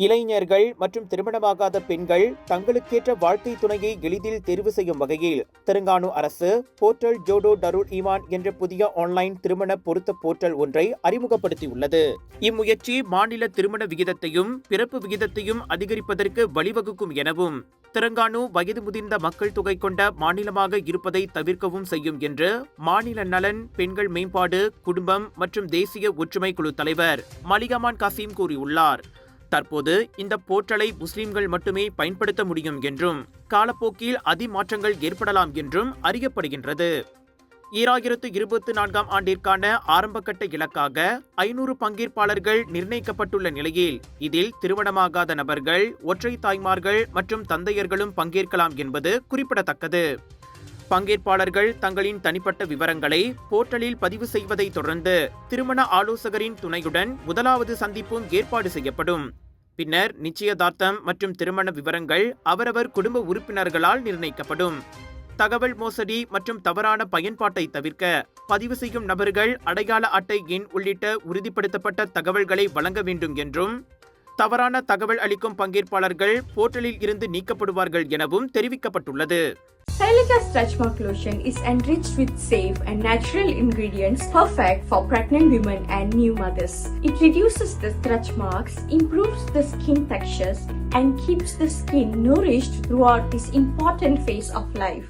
இளைஞர்கள் மற்றும் திருமணமாகாத பெண்கள் தங்களுக்கேற்ற வாழ்க்கை துணையை எளிதில் தேர்வு செய்யும் வகையில் தெலுங்கானா அரசு போர்ட்டல் ஜோடோ டருல் ஈமான் என்ற புதிய ஆன்லைன் திருமண பொருத்த போர்ட்டல் ஒன்றை அறிமுகப்படுத்தியுள்ளது. இம்முயற்சி மாநில திருமண விகிதத்தையும் பிறப்பு விகிதத்தையும் அதிகரிப்பதற்கு வழிவகுக்கும் எனவும் தெலுங்கானா வயது முதிர்ந்த மக்கள் தொகை கொண்ட மாநிலமாக இருப்பதை தவிர்க்கவும் செய்யும் என்று மாநில நலன், பெண்கள் மேம்பாடு, குடும்பம் மற்றும் தேசிய ஒற்றுமை குழு தலைவர் மலிகமான் காசிம் கூறியுள்ளார். தற்போது இந்த போர்ட்டலை முஸ்லிம்கள் மட்டுமே பயன்படுத்த முடியும் என்றும் காலப்போக்கில் அதிமாற்றங்கள் ஏற்படலாம் என்றும் அறியப்படுகின்றது. 2024 ஆண்டிற்கான ஆரம்பகட்ட இலக்காக 500 பங்கேற்பாளர்கள் நிர்ணயிக்கப்பட்டுள்ள நிலையில் இதில் திருமணமாகாத நபர்கள், ஒற்றை தாய்மார்கள் மற்றும் தந்தையர்களும் பங்கேற்கலாம் என்பது குறிப்பிடத்தக்கது. பங்கேற்பாளர்கள் தங்களின் தனிப்பட்ட விவரங்களை போர்ட்டலில் பதிவு செய்வதை தொடர்ந்து திருமண ஆலோசகரின் துணையுடன் முதலாவது சந்திப்பும் ஏற்பாடு செய்யப்படும். பின்னர் நிச்சயதார்த்தம் மற்றும் திருமண விவரங்கள் அவரவர் குடும்ப உறுப்பினர்களால் நிர்ணயிக்கப்படும். தகவல் மோசடி மற்றும் தவறான பயன்பாட்டை தவிர்க்க பதிவு செய்யும் நபர்கள் அடையாள அட்டை எண் உள்ளிட்ட உறுதிப்படுத்தப்பட்ட தகவல்களை வழங்க வேண்டும் என்றும் தவறான தகவல் அளிக்கும் பங்கேற்பாளர்கள் போர்ட்டலில் இருந்து நீக்கப்படுவார்கள் எனவும் தெரிவிக்கப்பட்டுள்ளது. Celica Stretch Mark Lotion is enriched with safe and natural ingredients perfect for pregnant women and new mothers. It reduces the stretch marks, improves the skin textures, and keeps the skin nourished throughout this important phase of life.